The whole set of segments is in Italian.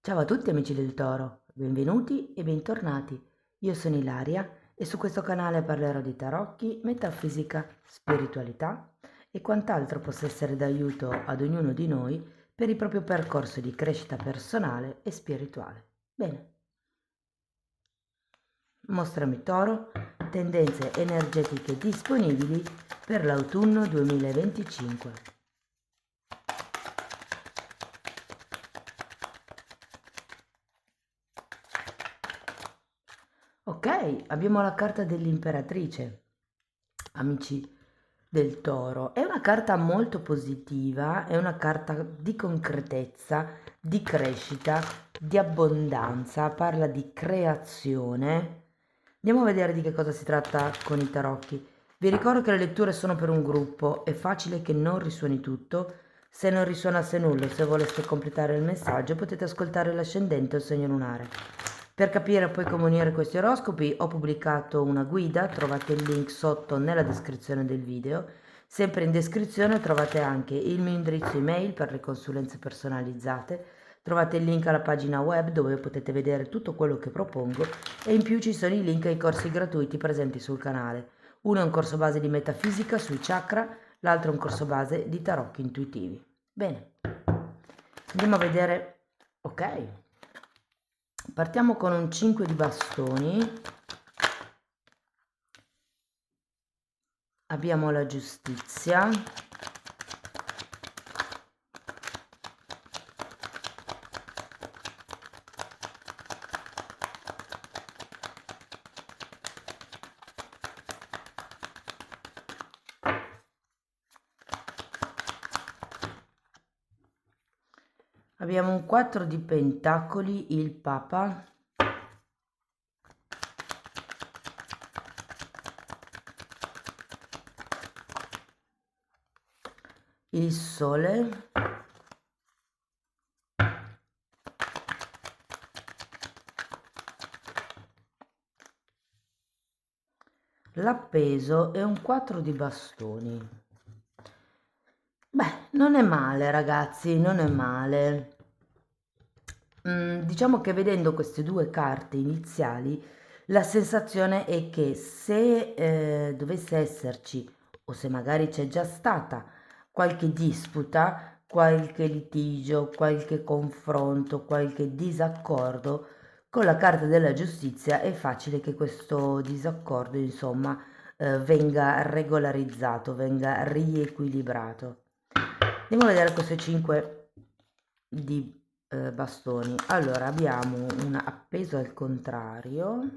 Ciao a tutti amici del Toro, benvenuti e bentornati. Io sono Ilaria e su questo canale parlerò di tarocchi, metafisica, spiritualità e quant'altro possa essere d'aiuto ad ognuno di noi per il proprio percorso di crescita personale e spirituale. Bene, mostrami Toro, tendenze energetiche disponibili per l'autunno 2025. Ok, abbiamo la carta dell'imperatrice, amici del Toro. È una carta molto positiva, è una carta di concretezza, di crescita, di abbondanza, parla di creazione. Andiamo a vedere di che cosa si tratta con i tarocchi. Vi ricordo che le letture sono per un gruppo, è facile che non risuoni tutto. Se non risuonasse nulla, se voleste completare il messaggio, potete ascoltare l'ascendente o il segno lunare. Per capire poi come unire questi oroscopi ho pubblicato una guida, trovate il link sotto nella descrizione del video. Sempre in descrizione trovate anche il mio indirizzo email per le consulenze personalizzate, trovate il link alla pagina web dove potete vedere tutto quello che propongo e in più ci sono i link ai corsi gratuiti presenti sul canale. Uno è un corso base di metafisica sui chakra, l'altro è un corso base di tarocchi intuitivi. Bene, andiamo a vedere, ok. Partiamo con un 5 di bastoni, abbiamo la giustizia, abbiamo un 4 di pentacoli, il Papa, il Sole, l'appeso e un 4 di bastoni. Beh, non è male ragazzi, non è male. Diciamo che vedendo queste due carte iniziali, la sensazione è che se dovesse esserci, o se magari c'è già stata, qualche disputa, qualche litigio, qualche confronto, qualche disaccordo, con la carta della giustizia è facile che questo disaccordo, insomma, venga regolarizzato, venga riequilibrato. Andiamo a vedere queste 5 di bastoni. Allora abbiamo un appeso al contrario,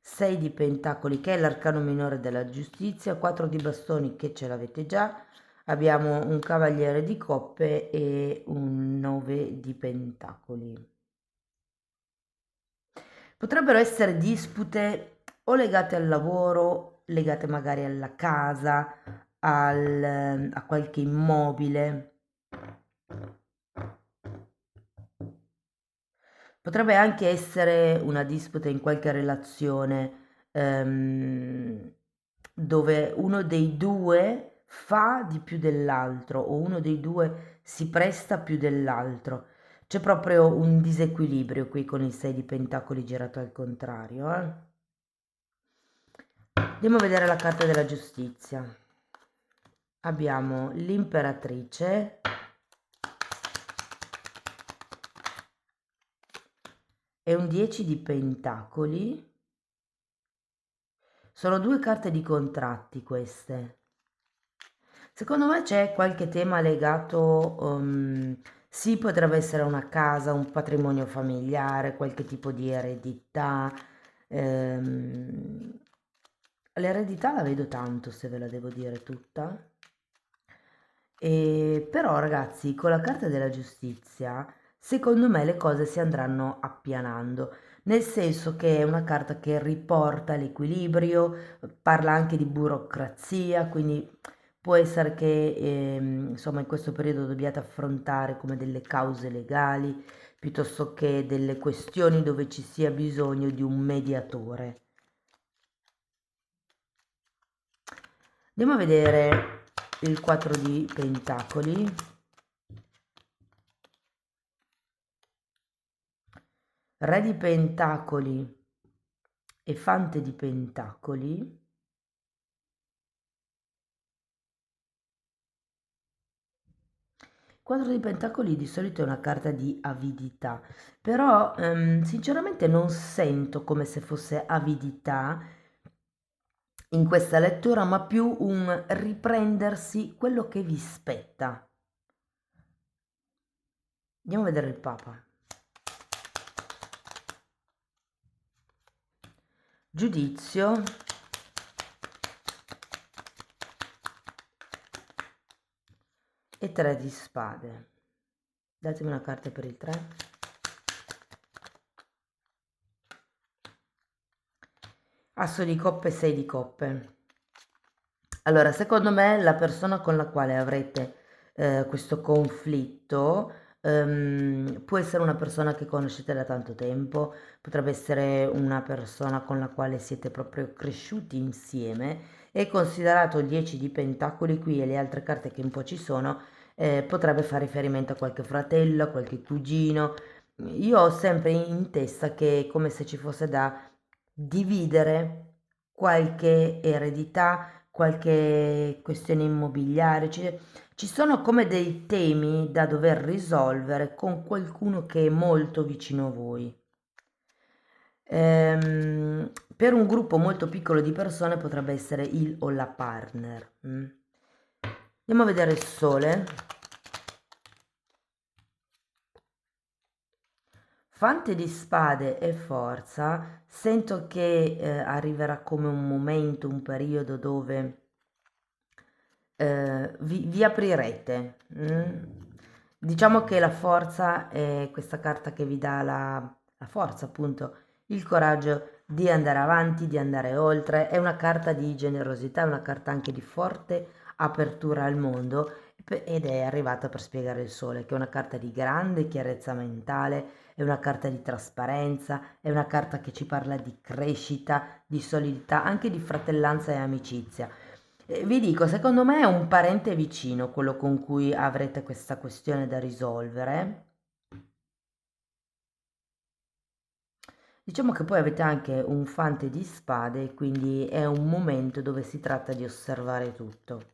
6 di pentacoli che è l'arcano minore della giustizia, 4 di bastoni che ce l'avete già, abbiamo un cavaliere di coppe e un 9 di pentacoli. Potrebbero essere dispute o legate al lavoro, legate magari alla casa, a qualche immobile. Potrebbe anche essere una disputa in qualche relazione dove uno dei due fa di più dell'altro o uno dei due si presta più dell'altro. C'è proprio un disequilibrio qui con il 6 di pentacoli girato al contrario. Andiamo a vedere la carta della giustizia. Abbiamo l'imperatrice e un 10 di pentacoli. Sono due carte di contratti queste. Secondo me c'è qualche tema legato, sì, potrebbe essere una casa, un patrimonio familiare, qualche tipo di eredità. ehm, L'eredità la vedo tanto, se ve la devo dire tutta. Però ragazzi, con la carta della giustizia, secondo me le cose si andranno appianando, nel senso che è una carta che riporta l'equilibrio, parla anche di burocrazia, quindi può essere che insomma in questo periodo dobbiate affrontare come delle cause legali piuttosto che delle questioni dove ci sia bisogno di un mediatore. Andiamo a vedere il 4 di pentacoli. Re di Pentacoli e Fante di Pentacoli. Quadro di Pentacoli di solito è una carta di avidità, però sinceramente non sento come se fosse avidità in questa lettura, ma più un riprendersi quello che vi spetta. Andiamo a vedere il Papa. Giudizio. E 3 di spade. Datemi una carta per il 3. Asso di coppe, 6 di coppe. Allora, secondo me la persona con la quale avrete questo conflitto può essere una persona che conoscete da tanto tempo, potrebbe essere una persona con la quale siete proprio cresciuti insieme e considerato 10 di pentacoli qui e le altre carte che un po' ci sono, potrebbe fare riferimento a qualche fratello, a qualche cugino. Io ho sempre in testa che è come se ci fosse da dividere qualche eredità, qualche questione immobiliare, ci sono come dei temi da dover risolvere con qualcuno che è molto vicino a voi. Per un gruppo molto piccolo di persone potrebbe essere il o la partner. Andiamo a vedere il sole. Fante di spade e forza, sento che arriverà come un momento, un periodo dove vi aprirete. Diciamo che la forza è questa carta che vi dà la forza, appunto, il coraggio di andare avanti, di andare oltre. È una carta di generosità, è una carta anche di forte apertura al mondo ed è arrivata per spiegare il sole, che è una carta di grande chiarezza mentale, è una carta di trasparenza, è una carta che ci parla di crescita, di solidità, anche di fratellanza e amicizia. Vi dico, secondo me è un parente vicino quello con cui avrete questa questione da risolvere. Diciamo che poi avete anche un fante di spade, quindi è un momento dove si tratta di osservare tutto.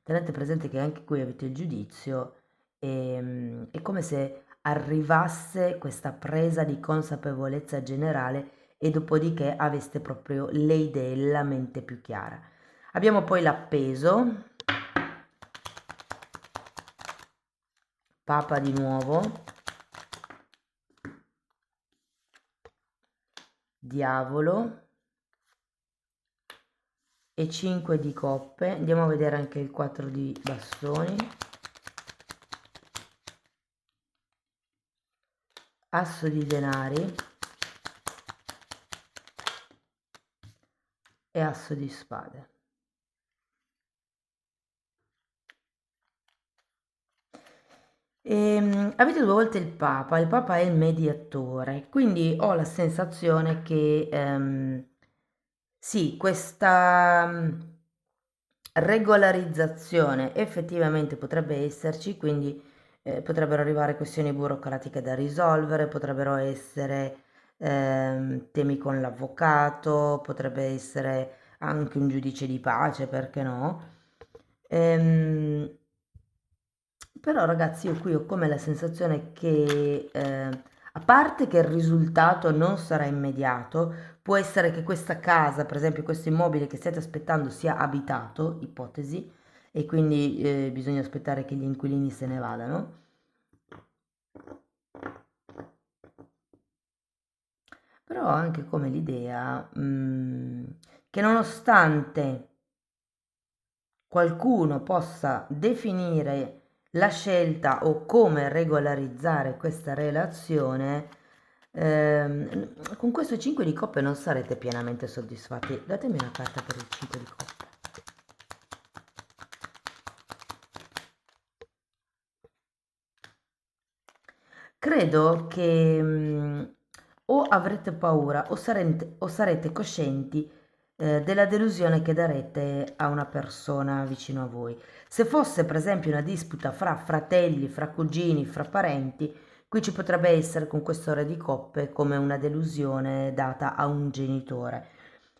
Tenete presente che anche qui avete il giudizio e è come se arrivasse questa presa di consapevolezza generale e dopodiché aveste proprio le idee, la mente più chiara. Abbiamo poi l'appeso, Papa di nuovo, Diavolo e 5 di coppe. Andiamo a vedere anche il 4 di bastoni, Asso di denari e Asso di spade. Avete due volte il Papa è il mediatore, quindi ho la sensazione che sì, questa regolarizzazione effettivamente potrebbe esserci, quindi potrebbero arrivare questioni burocratiche da risolvere, potrebbero essere temi con l'avvocato, potrebbe essere anche un giudice di pace, perché no? Ehm, Però ragazzi, io qui ho come la sensazione che, a parte che il risultato non sarà immediato, può essere che questa casa, per esempio questo immobile che state aspettando sia abitato, ipotesi, e quindi bisogna aspettare che gli inquilini se ne vadano. Però ho anche come l'idea, che nonostante qualcuno possa definire la scelta o come regolarizzare questa relazione, con questo 5 di coppe non sarete pienamente soddisfatti. Datemi una carta per il 5 di coppe. Credo che o avrete paura o sarete coscienti della delusione che darete a una persona vicino a voi. Se fosse per esempio una disputa fra fratelli, fra cugini, fra parenti, qui ci potrebbe essere con questo re di coppe come una delusione data a un genitore.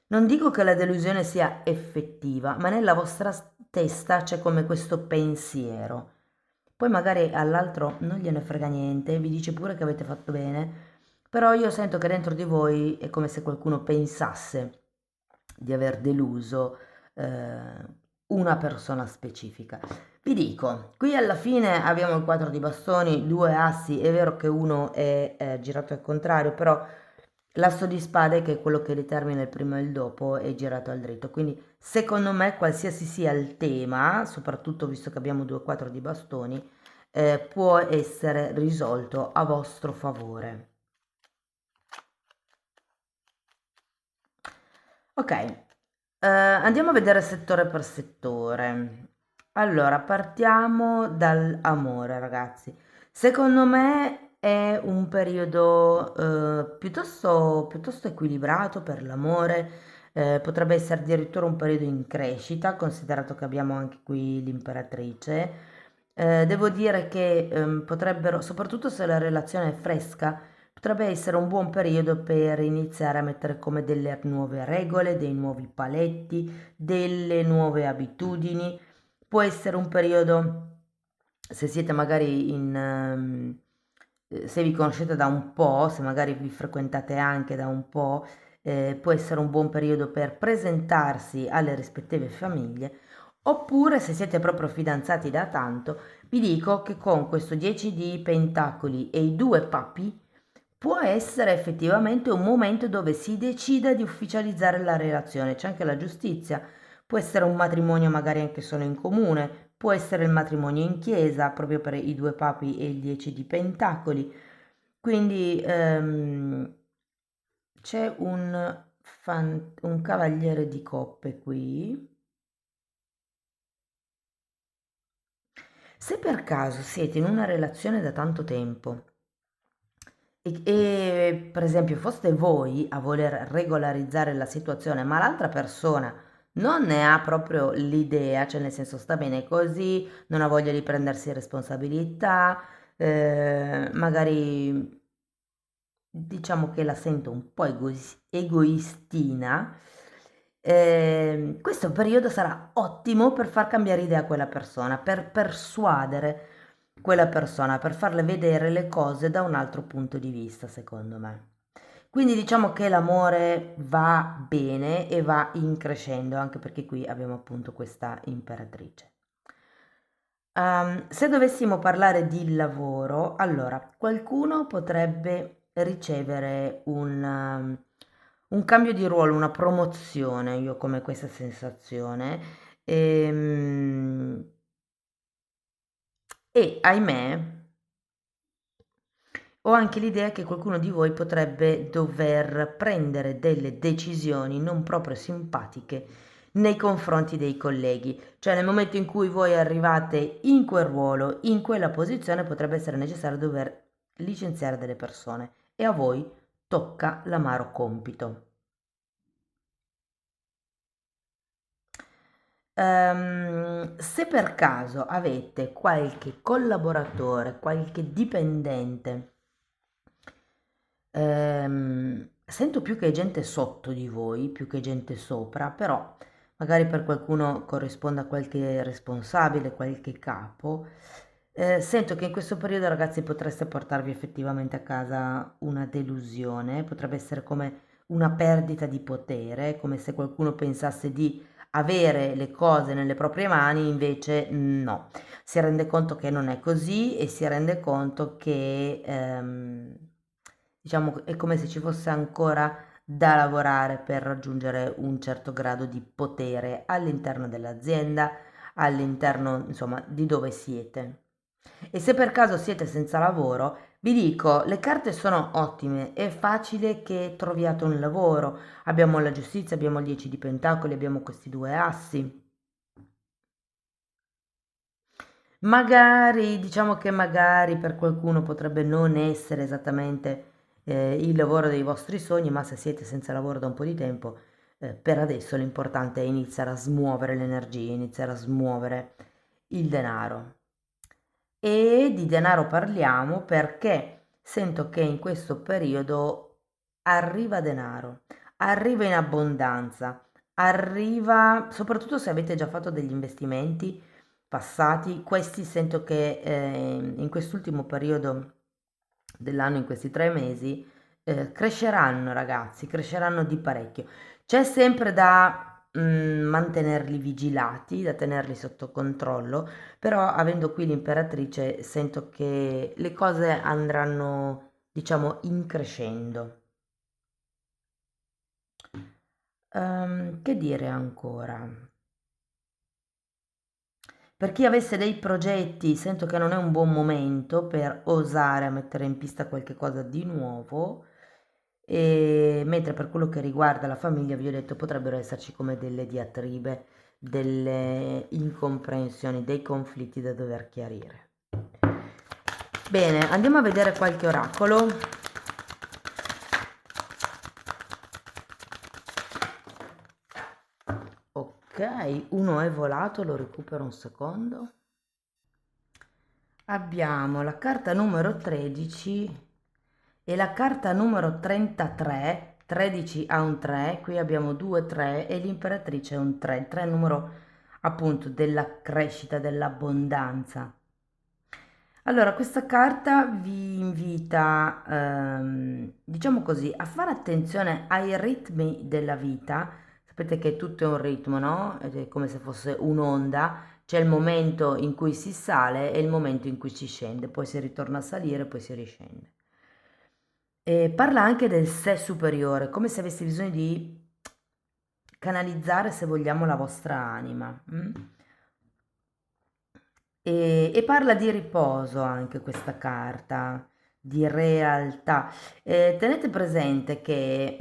Non dico che la delusione sia effettiva, ma nella vostra testa c'è come questo pensiero. Poi magari all'altro non gliene frega niente, vi dice pure che avete fatto bene, però io sento che dentro di voi è come se qualcuno pensasse di aver deluso una persona specifica. Vi dico, qui alla fine abbiamo il 4 di bastoni, due assi, è vero che uno è girato al contrario, però l'asso di spade, che è quello che determina il prima e il dopo, è girato al dritto. Quindi secondo me qualsiasi sia il tema, soprattutto visto che abbiamo 2 4 di bastoni, può essere risolto a vostro favore. Ok, andiamo a vedere settore per settore. Allora, partiamo dall'amore, ragazzi. Secondo me è un periodo piuttosto equilibrato per l'amore, potrebbe essere addirittura un periodo in crescita, considerato che abbiamo anche qui l'imperatrice. Devo dire che potrebbero, soprattutto se la relazione è fresca, potrebbe essere un buon periodo per iniziare a mettere come delle nuove regole, dei nuovi paletti, delle nuove abitudini. Può essere un periodo, se siete magari se vi conoscete da un po', se magari vi frequentate anche da un po', può essere un buon periodo per presentarsi alle rispettive famiglie. Oppure se siete proprio fidanzati da tanto, vi dico che con questo 10 di pentacoli e i due papi può essere effettivamente un momento dove si decida di ufficializzare la relazione. C'è anche la giustizia, può essere un matrimonio magari anche solo in comune, può essere il matrimonio in chiesa, proprio per i due papi e il 10 di pentacoli. Quindi c'è un cavaliere di coppe qui. Se per caso siete in una relazione da tanto tempo per esempio foste voi a voler regolarizzare la situazione, ma l'altra persona non ne ha proprio l'idea, cioè nel senso sta bene così, non ha voglia di prendersi responsabilità, magari diciamo che la sento un po' egoistina, questo periodo sarà ottimo per far cambiare idea a quella persona, per persuadere quella persona, per farle vedere le cose da un altro punto di vista, secondo me. Quindi diciamo che l'amore va bene e va in crescendo, anche perché qui abbiamo appunto questa imperatrice. Se dovessimo parlare di lavoro, allora qualcuno potrebbe ricevere un cambio di ruolo, una promozione, io ho come questa sensazione, ehm, e ahimè ho anche l'idea che qualcuno di voi potrebbe dover prendere delle decisioni non proprio simpatiche nei confronti dei colleghi, cioè nel momento in cui voi arrivate in quel ruolo, in quella posizione, potrebbe essere necessario dover licenziare delle persone e a voi tocca l'amaro compito. Se per caso avete qualche collaboratore, qualche dipendente, sento più che gente sotto di voi, più che gente sopra, però magari per qualcuno corrisponde a qualche responsabile, qualche capo. Sento che in questo periodo, ragazzi, potreste portarvi effettivamente a casa una delusione, potrebbe essere come una perdita di potere, come se qualcuno pensasse di avere le cose nelle proprie mani, invece no. Si rende conto che non è così e si rende conto che diciamo è come se ci fosse ancora da lavorare per raggiungere un certo grado di potere all'interno dell'azienda, all'interno insomma di dove siete. E se per caso siete senza lavoro, vi dico, le carte sono ottime, è facile che troviate un lavoro. Abbiamo la giustizia, abbiamo il 10 di pentacoli, abbiamo questi due assi. Magari, diciamo che magari per qualcuno potrebbe non essere esattamente il lavoro dei vostri sogni, ma se siete senza lavoro da un po' di tempo, per adesso l'importante è iniziare a smuovere l'energia, iniziare a smuovere il denaro. E di denaro parliamo perché sento che in questo periodo arriva denaro, arriva in abbondanza, arriva, soprattutto se avete già fatto degli investimenti passati, questi sento che in quest'ultimo periodo dell'anno, in questi 3 mesi, cresceranno ragazzi, cresceranno di parecchio. C'è sempre da mantenerli vigilati, da tenerli sotto controllo, però avendo qui l'imperatrice sento che le cose andranno, diciamo, in crescendo. Che dire ancora? Per chi avesse dei progetti, sento che non è un buon momento per osare a mettere in pista qualche cosa di nuovo, e mentre per quello che riguarda la famiglia, vi ho detto, potrebbero esserci come delle diatribe, delle incomprensioni, dei conflitti da dover chiarire. Bene, andiamo a vedere qualche oracolo. Ok, uno è volato, lo recupero un secondo. Abbiamo la carta numero 13 e la carta numero 33. 13 ha un 3, qui abbiamo 2 3 e l'imperatrice è un 3. Il 3 è il numero appunto della crescita, dell'abbondanza. Allora, questa carta vi invita, diciamo così, a fare attenzione ai ritmi della vita. Sapete che tutto è un ritmo, no? È come se fosse un'onda. C'è il momento in cui si sale e il momento in cui si scende, poi si ritorna a salire, poi si riscende. E parla anche del sé superiore, come se avessi bisogno di canalizzare, se vogliamo, la vostra anima. E parla di riposo anche questa carta, di realtà. Tenete presente che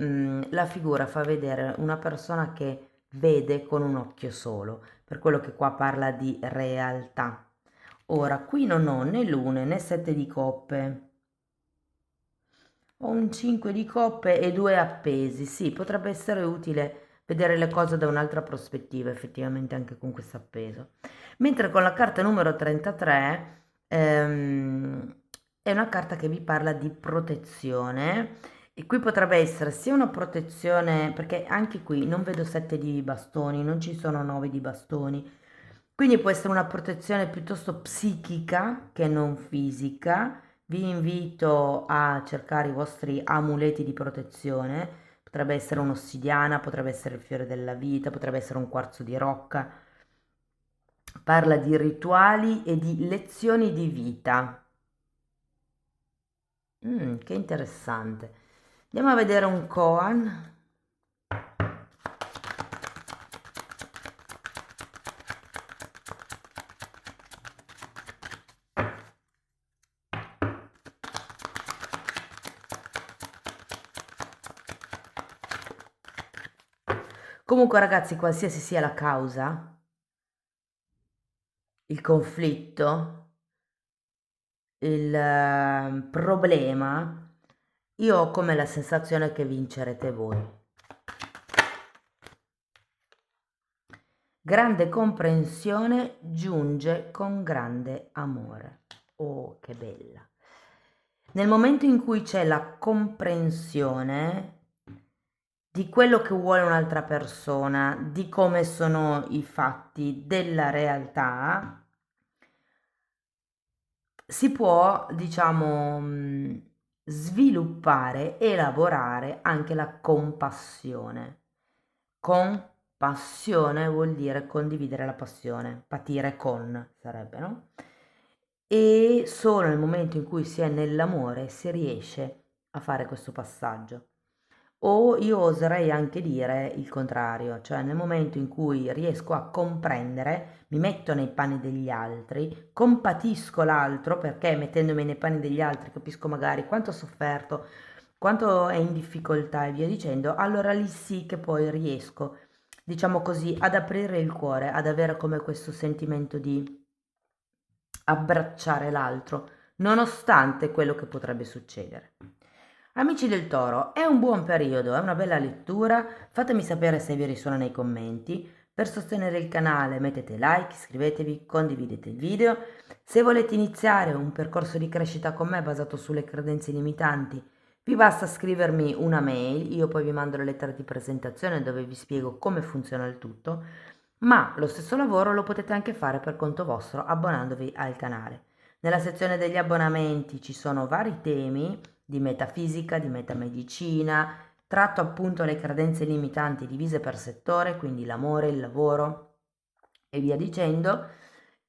la figura fa vedere una persona che vede con un occhio solo, per quello che qua parla di realtà. Ora, qui non ho né lune né sette di coppe, ho un 5 di coppe e due appesi. Sì, potrebbe essere utile vedere le cose da un'altra prospettiva, effettivamente anche con questo appeso. Mentre con la carta numero 33 è una carta che vi parla di protezione e qui potrebbe essere sia una protezione, perché anche qui non vedo 7 di bastoni, non ci sono 9 di bastoni, quindi può essere una protezione piuttosto psichica che non fisica. Vi invito a cercare i vostri amuleti di protezione, potrebbe essere un'ossidiana, potrebbe essere il fiore della vita, potrebbe essere un quarzo di rocca. Parla di rituali e di lezioni di vita. Che interessante. Andiamo a vedere un koan. Comunque ragazzi, qualsiasi sia la causa, il conflitto, il problema, io ho come la sensazione che vincerete voi. Grande comprensione giunge con grande amore. Oh, che bella. Nel momento in cui c'è la comprensione di quello che vuole un'altra persona, di come sono i fatti, della realtà, si può, diciamo, sviluppare, elaborare anche la compassione. Compassione vuol dire condividere la passione, patire con sarebbe, no? E solo nel momento in cui si è nell'amore si riesce a fare questo passaggio. O io oserei anche dire il contrario, cioè nel momento in cui riesco a comprendere, mi metto nei panni degli altri, compatisco l'altro perché mettendomi nei panni degli altri capisco magari quanto ha sofferto, quanto è in difficoltà e via dicendo, allora lì sì che poi riesco, diciamo così, ad aprire il cuore, ad avere come questo sentimento di abbracciare l'altro, nonostante quello che potrebbe succedere. Amici del Toro, è un buon periodo, è una bella lettura, fatemi sapere se vi risuona nei commenti. Per sostenere il canale mettete like, iscrivetevi, condividete il video. Se volete iniziare un percorso di crescita con me basato sulle credenze limitanti, vi basta scrivermi una mail, io poi vi mando la lettera di presentazione dove vi spiego come funziona il tutto, ma lo stesso lavoro lo potete anche fare per conto vostro abbonandovi al canale. Nella sezione degli abbonamenti ci sono vari temi di metafisica, di metamedicina, tratto appunto le credenze limitanti divise per settore, quindi l'amore, il lavoro e via dicendo.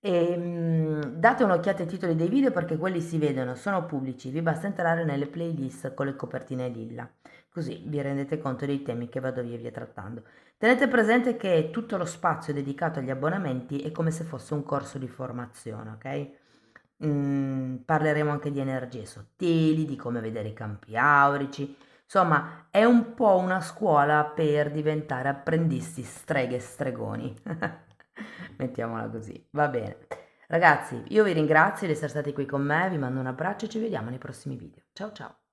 E date un'occhiata ai titoli dei video perché quelli si vedono, sono pubblici, vi basta entrare nelle playlist con le copertine lilla, così vi rendete conto dei temi che vado via trattando. Tenete presente che tutto lo spazio dedicato agli abbonamenti è come se fosse un corso di formazione, ok? Parleremo anche di energie sottili, di come vedere i campi aurici, insomma è un po' una scuola per diventare apprendisti streghe e stregoni. Mettiamola così, va bene. Ragazzi, io vi ringrazio di essere stati qui con me, vi mando un abbraccio e ci vediamo nei prossimi video. Ciao ciao!